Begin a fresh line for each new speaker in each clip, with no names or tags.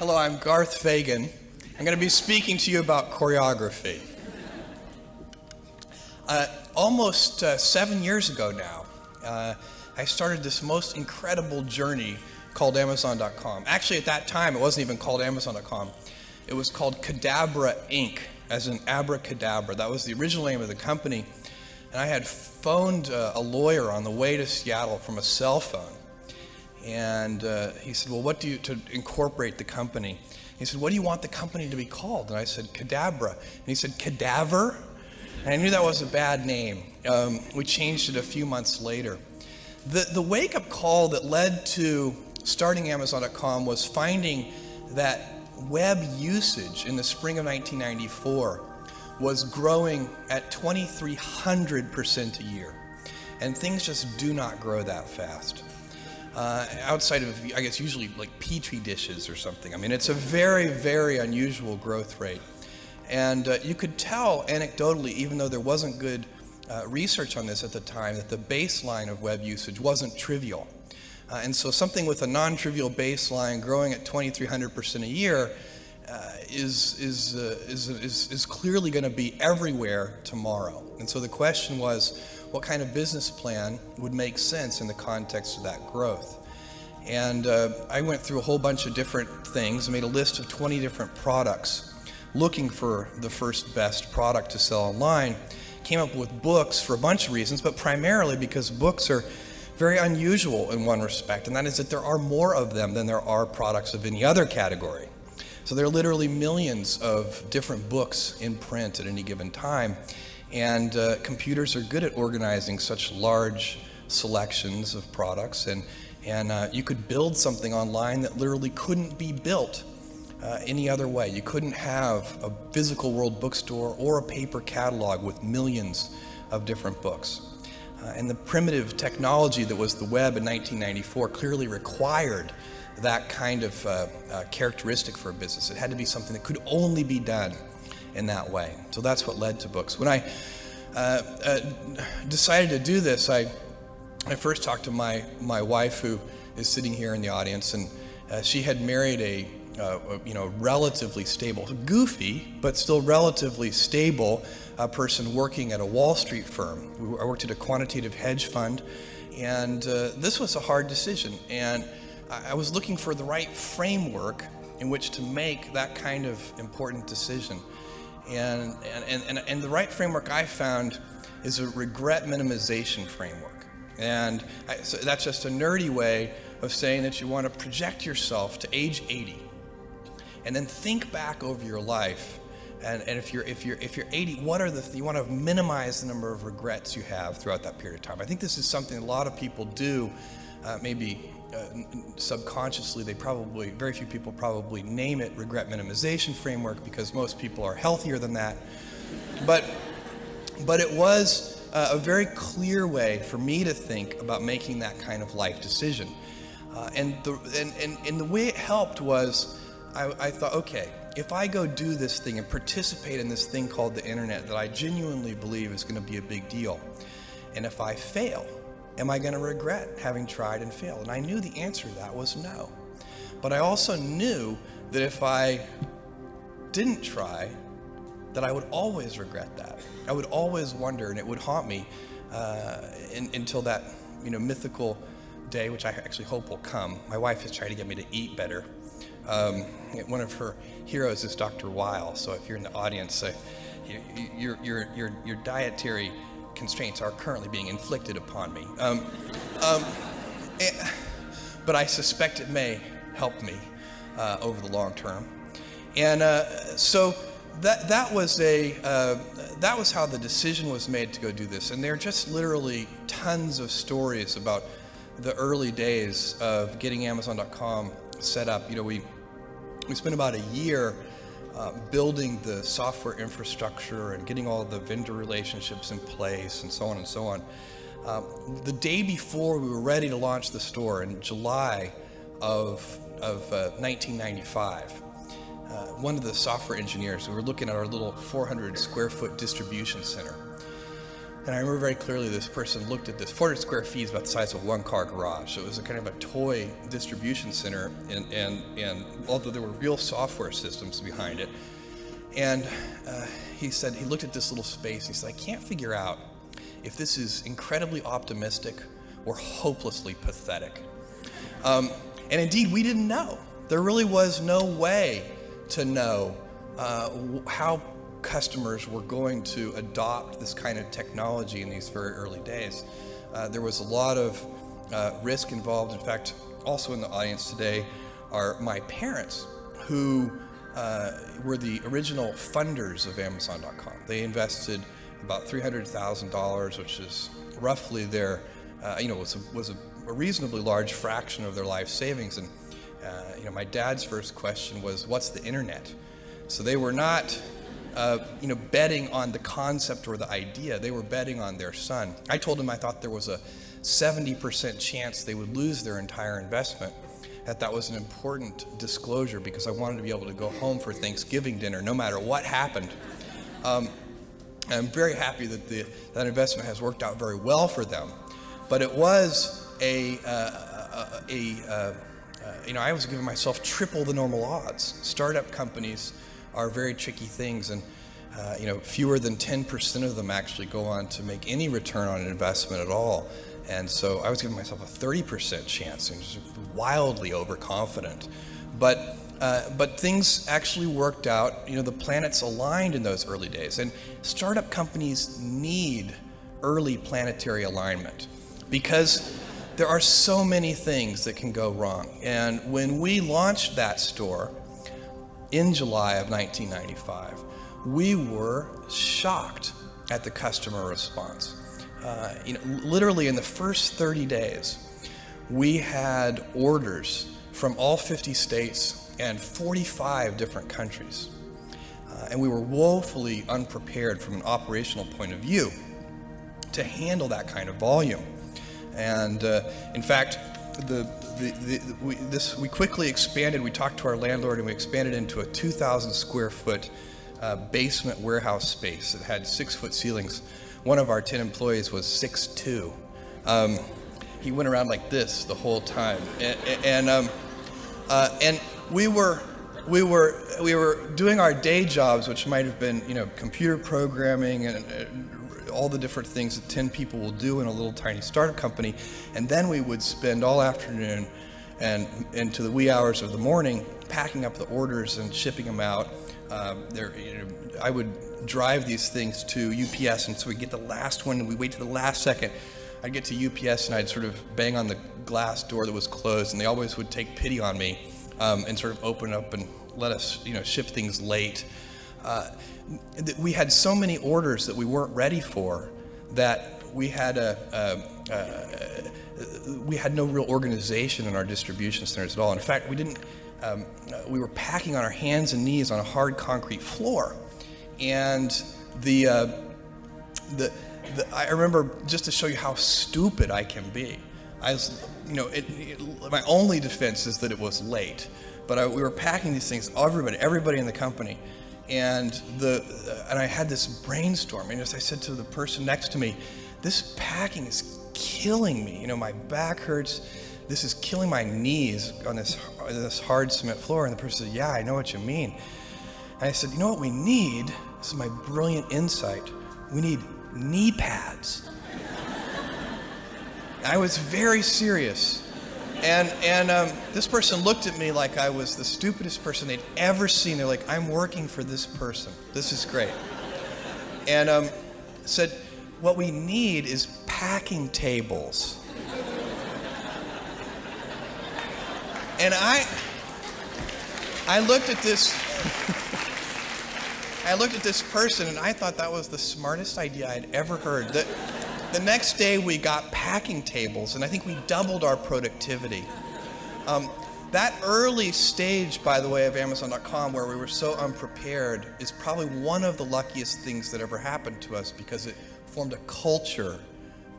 Hello, I'm Garth Fagan. I'm going to be speaking to you about choreography. Almost 7 years ago now, I started this most incredible journey called Amazon.com. Actually, at that time, it wasn't even called Amazon.com. It was called Cadabra Inc., as in abracadabra. That was the original name of the company. And I had phoned a lawyer on the way to Seattle from a cell phone. And he said, well, to incorporate the company? He said, what do you want the company to be called? And I said, Cadabra. And he said, Cadaver? And I knew that was a bad name. We changed it a few months later. The wake-up call that led to starting Amazon.com was finding that web usage in the spring of 1994 was growing at 2,300% a year. And things just do not grow that fast. Outside of, I guess, usually like Petri dishes or something. I mean, it's a very, very unusual growth rate. And you could tell anecdotally, even though there wasn't good research on this at the time, that the baseline of web usage wasn't trivial. And so something with a non-trivial baseline growing at 2,300% a year is clearly going to be everywhere tomorrow. And so the question was, what kind of business plan would make sense in the context of that growth? And I went through a whole bunch of different things, made a list of 20 different products, looking for the first best product to sell online. Came up with books for a bunch of reasons, but primarily because books are very unusual in one respect, and that is that there are more of them than there are products of any other category. So there are literally millions of different books in print at any given time. And computers are good at organizing such large selections of products, and you could build something online that literally couldn't be built any other way. You couldn't have a physical world bookstore or a paper catalog with millions of different books. And the primitive technology that was the web in 1994 clearly required that kind of characteristic for a business. It had to be something that could only be done in that way. So that's what led to books. When I decided to do this, I first talked to my wife, who is sitting here in the audience, and she had married a relatively stable, goofy, but still relatively stable person working at a Wall Street firm. I worked at a quantitative hedge fund, and this was a hard decision. And I was looking for the right framework in which to make that kind of important decision. And the right framework I found is a regret minimization framework. And so that's just a nerdy way of saying that you want to project yourself to age 80, and then think back over your life. And if you're 80, what are you want to minimize the number of regrets you have throughout that period of time. I think this is something a lot of people do, maybe subconsciously. Very few people probably name it regret minimization framework, because most people are healthier than that. But it was a very clear way for me to think about making that kind of life decision. And the way it helped was, I thought, okay, if I go do this thing and participate in this thing called the internet that I genuinely believe is going to be a big deal, and if I fail, am I going to regret having tried and failed? And I knew the answer to that was no. But I also knew that if I didn't try, that I would always regret that. I would always wonder, and it would haunt me until that mythical day, which I actually hope will come. My wife is trying to get me to eat better. One of her heroes is Dr. Weil. So if you're in the audience, your dietary constraints are currently being inflicted upon me. But I suspect it may help me over the long term. And so that was how the decision was made to go do this. And there are just literally tons of stories about the early days of getting Amazon.com set up. We spent about a year building the software infrastructure and getting all the vendor relationships in place and so on and so on. The day before we were ready to launch the store in July of 1995, one of the software engineers, we were looking at our little 400 square foot distribution center, And I remember very clearly this person looked at this. 400 square feet is about the size of a one-car garage. So it was a kind of a toy distribution center, and although there were real software systems behind it. And he said, he looked at this little space, and he said, I can't figure out if this is incredibly optimistic or hopelessly pathetic. And indeed, we didn't know. There really was no way to know how customers were going to adopt this kind of technology in these very early days. There was a lot of risk involved. In fact, also in the audience today are my parents, who were the original funders of Amazon.com. They invested about $300,000, which is roughly their, was a reasonably large fraction of their life savings. And my dad's first question was, "What's the internet?" So they were not betting on the concept or the idea. They were betting on their son. I told him I thought there was a 70% chance they would lose their entire investment, that was an important disclosure because I wanted to be able to go home for Thanksgiving dinner no matter what happened. I'm very happy that that investment has worked out very well for them. But it was I was giving myself triple the normal odds. Startup companies are very tricky things, and fewer than 10% of them actually go on to make any return on an investment at all. And so I was giving myself a 30% chance, and just wildly overconfident. But things actually worked out. The planets aligned in those early days, and startup companies need early planetary alignment because there are so many things that can go wrong. And when we launched that store in July of 1995, we were shocked at the customer response. Literally in the first 30 days, we had orders from all 50 states and 45 different countries. And we were woefully unprepared from an operational point of view to handle that kind of volume. And in fact, we quickly expanded. We talked to our landlord, and we expanded into a 2,000 square foot basement warehouse space. It had 6-foot ceilings. One of our 10 employees was 6'2". He went around like this the whole time, and we were doing our day jobs, which might have been computer programming and all the different things that 10 people will do in a little tiny startup company, and then we would spend all afternoon and into the wee hours of the morning packing up the orders and shipping them out. I would drive these things to UPS, and so we'd get the last one, and we'd wait to the last second. I'd get to UPS, and I'd sort of bang on the glass door that was closed, and they always would take pity on me and sort of open up and let us ship things late. We had so many orders that we weren't ready for that we had no real organization in our distribution centers at all. In fact, we were packing on our hands and knees on a hard concrete floor, and I remember, just to show you how stupid I can be, my only defense is that it was late, but we were packing these things, everybody in the company, and I had this brainstorm, and as I said to the person next to me, this packing is killing me. My back hurts. This is killing my knees on this hard cement floor. And the person said, "Yeah, I know what you mean." And I said, "You know what we need? This is my brilliant insight. We need knee pads." I was very serious. And this person looked at me like I was the stupidest person they'd ever seen. They're like, "I'm working for this person. This is great." And said, "What we need is packing tables." And I looked at this person, and I thought that was the smartest idea I'd ever heard. The next day we got packing tables, and I think we doubled our productivity. That early stage, by the way, of Amazon.com, where we were so unprepared, is probably one of the luckiest things that ever happened to us, because it formed a culture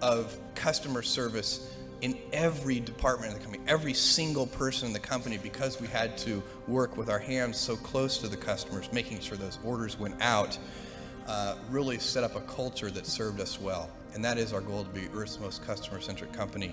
of customer service in every department in the company, every single person in the company, because we had to work with our hands so close to the customers, making sure those orders went out, really set up a culture that served us well. And that is our goal, to be Earth's most customer-centric company.